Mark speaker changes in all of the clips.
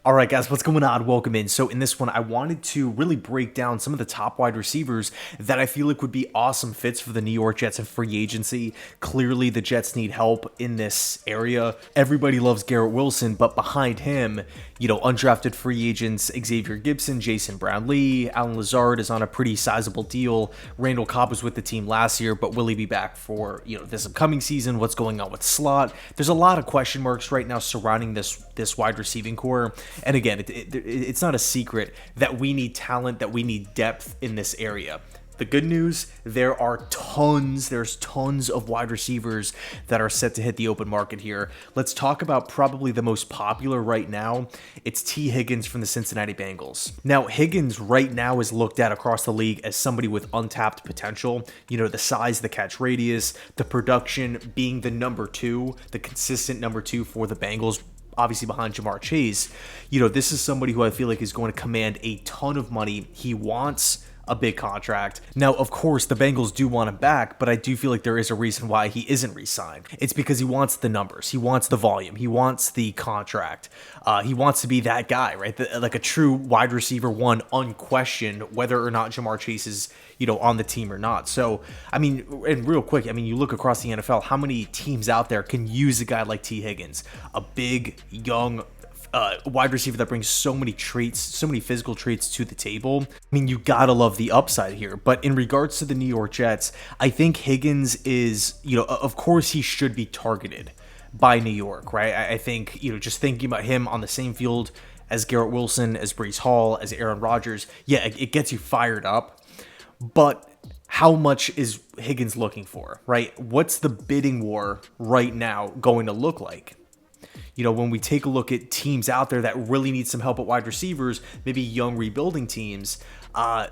Speaker 1: All right, guys, what's going on? Welcome in. So in this one, I wanted to really break down some of the top wide receivers that I feel like would be awesome fits for the New York Jets in free agency. Clearly, the Jets need help in this area. Everybody loves Garrett Wilson, but behind him, undrafted free agents Xavier Gibson, Jason Brown-Lee, Alan Lazard is on a pretty sizable deal. Randall Cobb was with the team last year, but will he be back for this upcoming season? What's going on with Slot? There's a lot of question marks right now surrounding this wide receiving core. And again, it's not a secret that we need talent, that we need depth in this area. The good news, there's tons of wide receivers that are set to hit the open market here. Let's talk about probably the most popular right now. It's T. Higgins from the Cincinnati Bengals. Now, Higgins right now is looked at across the league as somebody with untapped potential. The size, the catch radius, the production, being the number two, the consistent number two for the Bengals, obviously behind Jamar Chase. This is somebody who I feel like is going to command a ton of money. He wants a big contract. Now, of course, the Bengals do want him back, but I do feel like there is a reason why he isn't re-signed. It's because he wants the numbers. He wants the volume. He wants the contract. He wants to be that guy, right? Like a true wide receiver one, unquestioned, whether or not Jamar Chase is, on the team or not. So, and real quick, you look across the NFL, how many teams out there can use a guy like T. Higgins, a big, young, wide receiver that brings so many traits, so many physical traits to the table. You gotta love the upside here. But in regards to the New York Jets, I think Higgins is, of course he should be targeted by New York, right? I think, just thinking about him on the same field as Garrett Wilson, as Breece Hall, as Aaron Rodgers, yeah, it gets you fired up. But how much is Higgins looking for, right? What's the bidding war right now going to look like? When we take a look at teams out there that really need some help at wide receivers, maybe young rebuilding teams,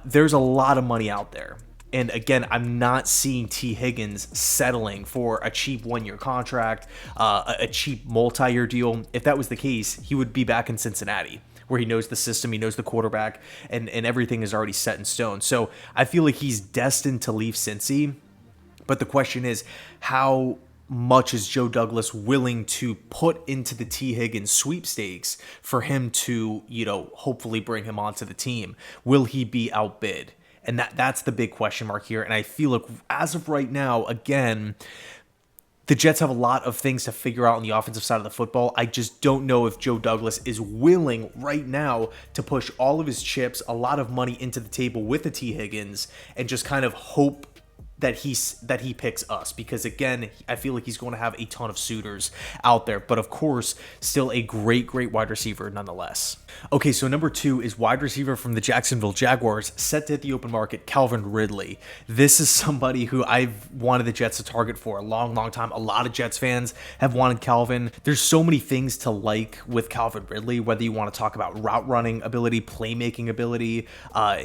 Speaker 1: there's a lot of money out there. And again, I'm not seeing T. Higgins settling for a cheap one-year contract, a cheap multi-year deal. If that was the case, he would be back in Cincinnati, where he knows the system, he knows the quarterback, and everything is already set in stone. So I feel like he's destined to leave Cincy. But the question is, how much is Joe Douglas willing to put into the T. Higgins sweepstakes for him to, hopefully bring him onto the team? Will he be outbid? And that's the big question mark here. And I feel like as of right now, again, the Jets have a lot of things to figure out on the offensive side of the football. I just don't know if Joe Douglas is willing right now to push all of his chips, a lot of money into the table with the T. Higgins, and just kind of hope that he picks us, because again, I feel like he's going to have a ton of suitors out there, but of course, still a great wide receiver nonetheless. Okay, so number 2 is wide receiver from the Jacksonville Jaguars, set to hit the open market, Calvin Ridley. This is somebody who I've wanted the Jets to target for a long time. A lot of Jets fans have wanted Calvin. There's so many things to like with Calvin Ridley, whether you want to talk about route running ability, playmaking ability.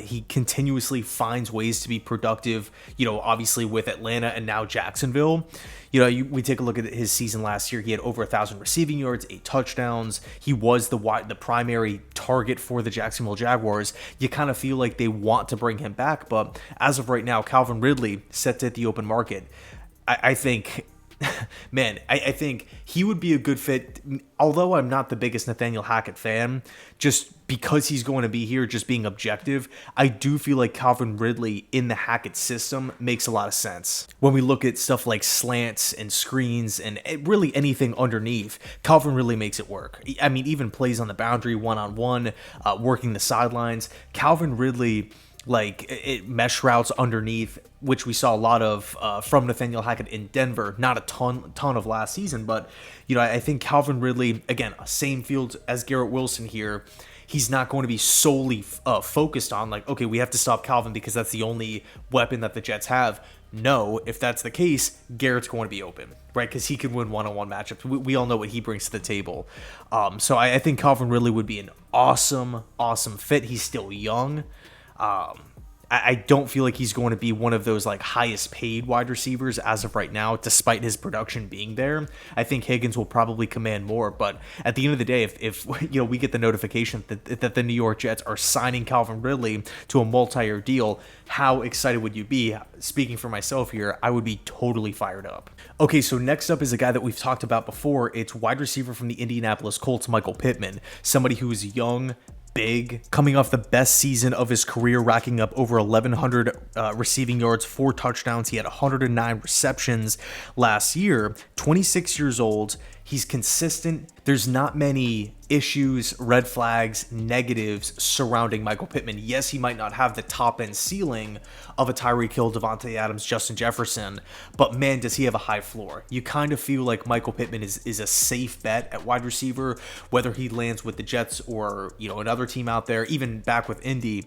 Speaker 1: He continuously finds ways to be productive, obviously with Atlanta and now Jacksonville. We take a look at his season last year. He had over 1,000 receiving yards, 8 touchdowns. He was the primary target for the Jacksonville Jaguars. You kind of feel like they want to bring him back, but as of right now, Calvin Ridley set to hit the open market. I think man, I think he would be a good fit, although I'm not the biggest Nathaniel Hackett fan, just because he's going to be here, just being objective. I do feel like Calvin Ridley in the Hackett system makes a lot of sense. When we look at stuff like slants and screens and really anything underneath, Calvin Ridley makes it work. Even plays on the boundary, one-on-one, working the sidelines. Calvin Ridley, mesh routes underneath, which we saw a lot of from Nathaniel Hackett in Denver. Not a ton of last season, but I think Calvin Ridley, again, same field as Garrett Wilson here. He's not going to be solely focused on okay, we have to stop Calvin because that's the only weapon that the Jets have. No, if that's the case, Garrett's going to be open, right? Because he can win one-on-one matchups. We all know what he brings to the table. So I think Calvin Ridley would be an awesome fit. He's still young. I don't feel like he's going to be one of those like highest paid wide receivers as of right now, despite his production being there. I think Higgins will probably command more, but at the end of the day, if we get the notification that the New York Jets are signing Calvin Ridley to a multi-year deal, how excited would you be? Speaking for myself here, I would be totally fired up. Okay, so next up is a guy that we've talked about before. It's wide receiver from the Indianapolis Colts, Michael Pittman, somebody who is young, big, coming off the best season of his career, racking up over 1,100 receiving yards, 4 touchdowns. He had 109 receptions last year. 26 years old. He's consistent. There's not many issues, red flags, negatives surrounding Michael Pittman. Yes, he might not have the top end ceiling of a Tyreek Hill, Devontae Adams, Justin Jefferson, but man, does he have a high floor. You kind of feel like Michael Pittman is a safe bet at wide receiver, whether he lands with the Jets or another team out there, even back with Indy.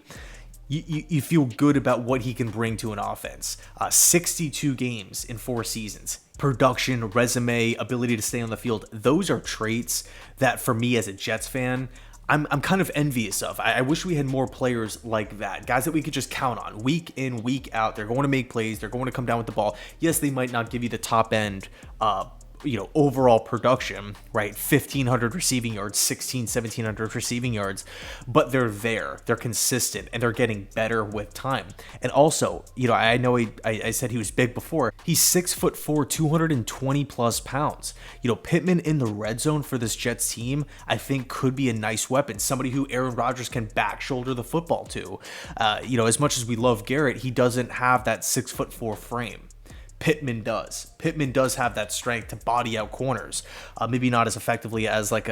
Speaker 1: You feel good about what he can bring to an offense. 62 games in 4 seasons. Production, resume, ability to stay on the field. Those are traits that, for me as a Jets fan, I'm kind of envious of. I wish we had more players like that. Guys that we could just count on week in, week out. They're going to make plays. They're going to come down with the ball. Yes, they might not give you the top end overall production, right? 1,500 receiving yards, 1,700 receiving yards, but they're there, they're consistent, and they're getting better with time. And also, I know I said he was big before. He's 6'4", 220 plus pounds. Pittman in the red zone for this Jets team, I think could be a nice weapon. Somebody who Aaron Rodgers can back shoulder the football to. As much as we love Garrett, he doesn't have that 6'4" frame. Pittman does. Pittman does have that strength to body out corners. Maybe not as effectively as like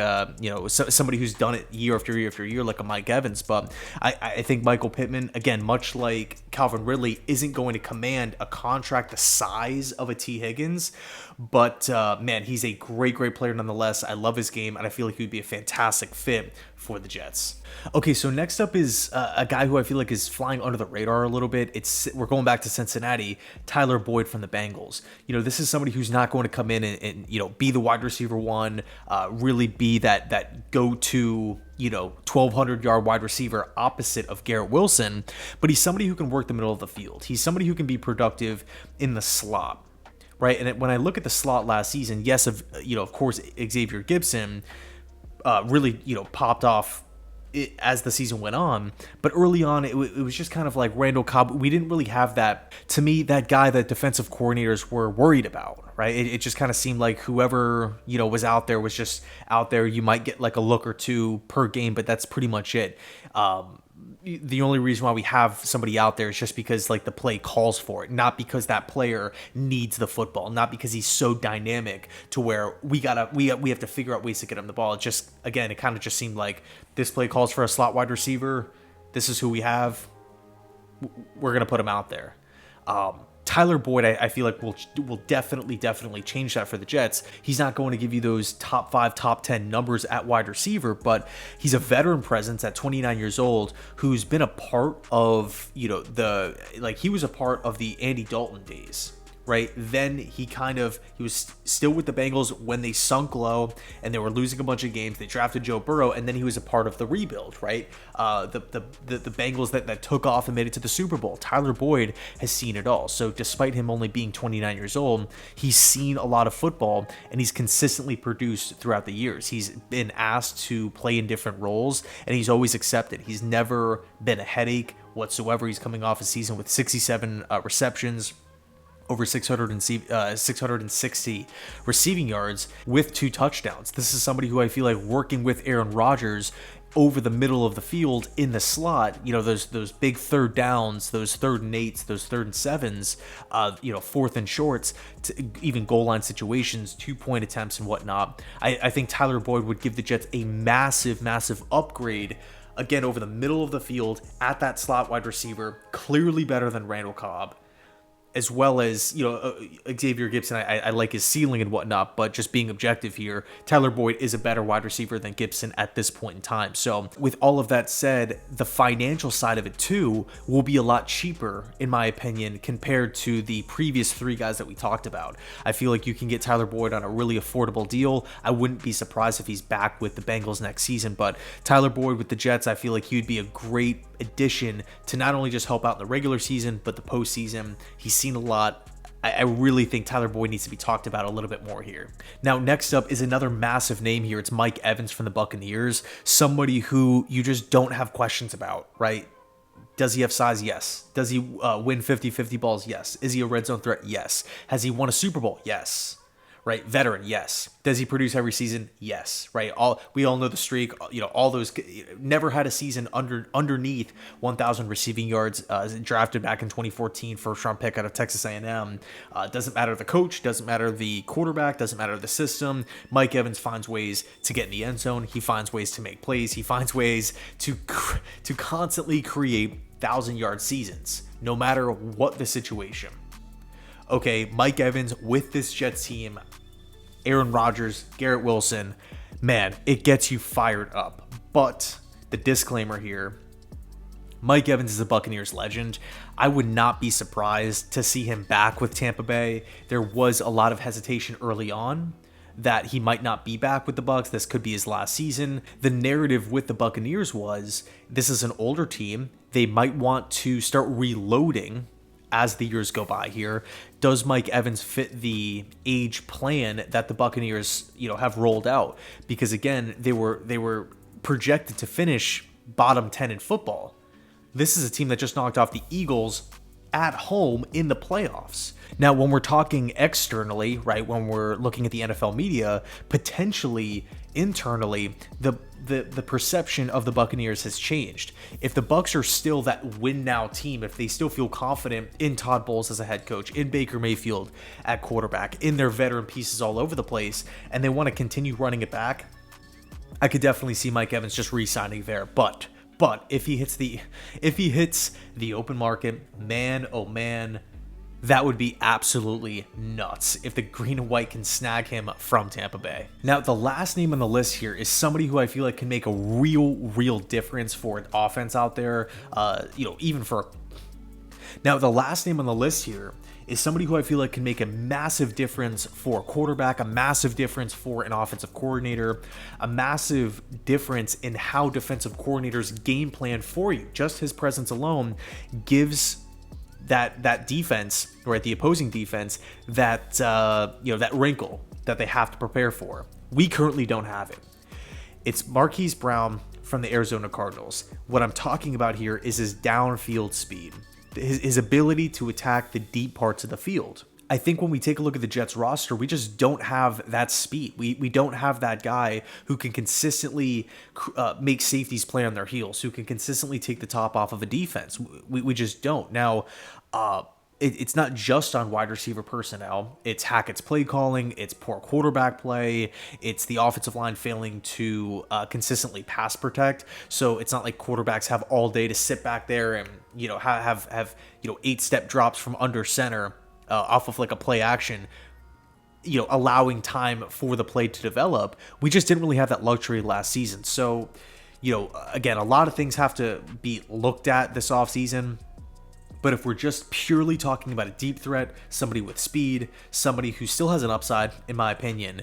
Speaker 1: somebody who's done it year after year after year, like a Mike Evans. But I think Michael Pittman, again, much like Calvin Ridley, isn't going to command a contract the size of a T. Higgins. But man, he's a great player nonetheless. I love his game, and I feel like he would be a fantastic fit for the Jets. Okay, so next up is a guy who I feel like is flying under the radar a little bit. We're going back to Cincinnati, Tyler Boyd from the Bengals. This is somebody who's not going to come in and be the wide receiver one, really be that go-to 1,200-yard wide receiver opposite of Garrett Wilson, but he's somebody who can work the middle of the field. He's somebody who can be productive in the slot. Right, and when I look at the slot last season, yes, of course, Xavier Gibson really popped off as the season went on, but early on it was just kind of like Randall Cobb. We didn't really have that, to me, that guy that defensive coordinators were worried about, right? It just kind of seemed like whoever was out there was just out there. You might get like a look or two per game, but that's pretty much it. The only reason why we have somebody out there is just because like the play calls for it, not because that player needs the football, not because he's so dynamic to where we have to figure out ways to get him the ball. It just, again, it kind of just seemed like this play calls for a slot wide receiver. This is who we have. We're going to put him out there. Tyler Boyd, I feel like will definitely change that for the Jets. He's not going to give you those top 5, top 10 numbers at wide receiver, but he's a veteran presence at 29 years old who's been a part of, he was a part of the Andy Dalton days. Right, then he was still with the Bengals when they sunk low and they were losing a bunch of games. They drafted Joe Burrow, and then he was a part of the rebuild. Right, the Bengals that took off and made it to the Super Bowl. Tyler Boyd has seen it all. So despite him only being 29 years old, he's seen a lot of football and he's consistently produced throughout the years. He's been asked to play in different roles and he's always accepted. He's never been a headache whatsoever. He's coming off a season with 67 receptions, over 660 receiving yards with 2 touchdowns. This is somebody who I feel like working with Aaron Rodgers over the middle of the field in the slot, those big third downs, those 3rd and 8s, those 3rd and 7s, 4th and shorts, even goal line situations, 2-point attempts and whatnot. I think Tyler Boyd would give the Jets a massive upgrade, again, over the middle of the field at that slot wide receiver, clearly better than Randall Cobb. as well as, Xavier Gibson. I like his ceiling and whatnot, but just being objective here, Tyler Boyd is a better wide receiver than Gibson at this point in time. So with all of that said, the financial side of it too will be a lot cheaper, in my opinion, compared to the previous three guys that we talked about. I feel like you can get Tyler Boyd on a really affordable deal. I wouldn't be surprised if he's back with the Bengals next season, but Tyler Boyd with the Jets, I feel like he'd be a great addition to not only just help out in the regular season, but the postseason. He's seen a lot. I really think Tyler Boyd needs to be talked about a little bit more here. Now, next up is another massive name here. It's Mike Evans from the Buccaneers, somebody who you just don't have questions about, right? Does he have size? Yes. Does he win 50-50 balls? Yes. Is he a red zone threat? Yes. Has he won a Super Bowl? Yes. Right? Veteran? Yes. Does he produce every season? Yes. Right? We all know the streak. All those. Never had a season underneath 1,000 receiving yards. Drafted back in 2014, first round pick out of Texas A&M. Doesn't matter the coach. Doesn't matter the quarterback. Doesn't matter the system. Mike Evans finds ways to get in the end zone. He finds ways to make plays. He finds ways to constantly create 1,000-yard seasons, no matter what the situation. Okay, Mike Evans with this Jets team, Aaron Rodgers, Garrett Wilson, man, it gets you fired up. But the disclaimer here, Mike Evans is a Buccaneers legend. I would not be surprised to see him back with Tampa Bay. There was a lot of hesitation early on that he might not be back with the Bucs. This could be his last season. The narrative with the Buccaneers was this is an older team. They might want to start reloading as the years go by here. Does Mike Evans fit the age plan that the Buccaneers, have rolled out? Because again, they were projected to finish bottom 10 in football. This is a team that just knocked off the Eagles at home in the playoffs. Now, when we're talking externally, right, when we're looking at the NFL media, potentially internally, the perception of the Buccaneers has changed. If the Bucs are still that win now team, if they still feel confident in Todd Bowles as a head coach, in Baker Mayfield at quarterback, in their veteran pieces all over the place, and they want to continue running it back, I could definitely see Mike Evans just re-signing there. But if he hits the open market, man, oh man, that would be absolutely nuts if the green and white can snag him from Tampa Bay. Now, the last name on the list here is somebody who I feel like can make a real difference for an offense out there. Now, the last name on the list here is somebody who I feel like can make a massive difference for a quarterback, a massive difference for an offensive coordinator, a massive difference in how defensive coordinators game plan for you. Just his presence alone gives that defense, right, the opposing defense, that wrinkle that they have to prepare for. We currently don't have it. It's Marquise Brown from the Arizona Cardinals. What I'm talking about here is his downfield speed, his ability to attack the deep parts of the field. I think when we take a look at the Jets roster, we just don't have that speed. We don't have that guy who can consistently make safeties play on their heels, who can consistently take the top off of a defense. We just don't. Now, it's not just on wide receiver personnel. It's Hackett's play calling. It's poor quarterback play. It's the offensive line failing to consistently pass protect. So it's not like quarterbacks have all day to sit back there and have 8-step drops from under center off of like a play action, allowing time for the play to develop. We just didn't really have that luxury last season. So, again, a lot of things have to be looked at this offseason. But if we're just purely talking about a deep threat, somebody with speed, somebody who still has an upside, in my opinion,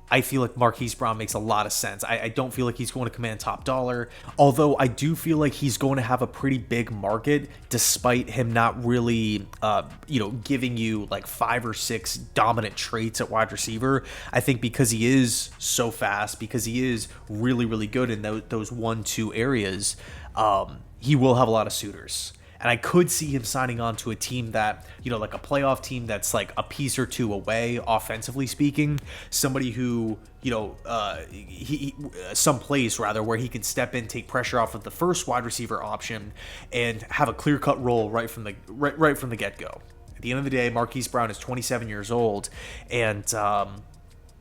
Speaker 1: I feel like Marquise Brown makes a lot of sense. I don't feel like he's going to command top dollar, although I do feel like he's going to have a pretty big market despite him not really, giving you like 5 or 6 dominant traits at wide receiver. I think because he is so fast, because he is really, really good in those 1-2 areas, he will have a lot of suitors. And I could see him signing on to a team that, like a playoff team that's like a piece or two away, offensively speaking. Somebody who, some place rather where he can step in, take pressure off of the first wide receiver option, and have a clear-cut role right from the get-go. At the end of the day, Marquise Brown is 27 years old, and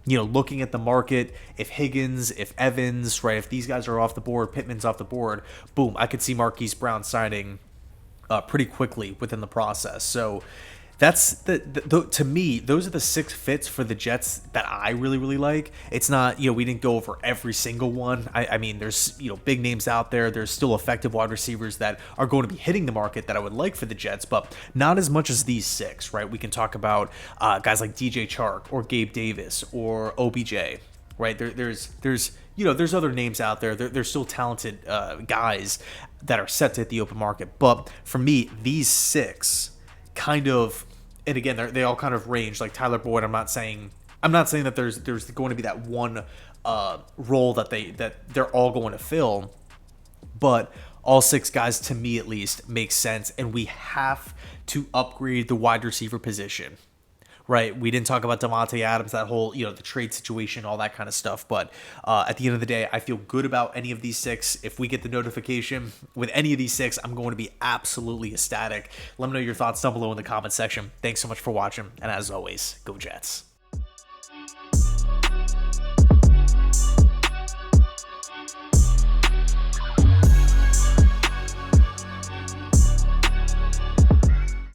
Speaker 1: looking at the market, if Higgins, if Evans, right, if these guys are off the board, Pittman's off the board, boom, I could see Marquise Brown signing pretty quickly within the process. So that's to me, those are the 6 fits for the Jets that I really, really like. It's not, we didn't go over every single one. I mean, there's, big names out there. There's still effective wide receivers that are going to be hitting the market that I would like for the Jets, but not as much as these 6, right? We can talk about guys like DJ Chark or Gabe Davis or OBJ, right? There's other names out there. There's still talented guys that are set to hit the open market. But for me, these 6 kind of, and again, they all kind of range. Like Tyler Boyd, I'm not saying that there's going to be that one role that they're all going to fill, but all 6 guys, to me at least, make sense, and we have to upgrade the wide receiver position. Right, we didn't talk about Davante Adams, that whole, the trade situation, all that kind of stuff. But at the end of the day, I feel good about any of these 6. If we get the notification with any of these 6, I'm going to be absolutely ecstatic. Let me know your thoughts down below in the comment section. Thanks so much for watching, and as always, go Jets.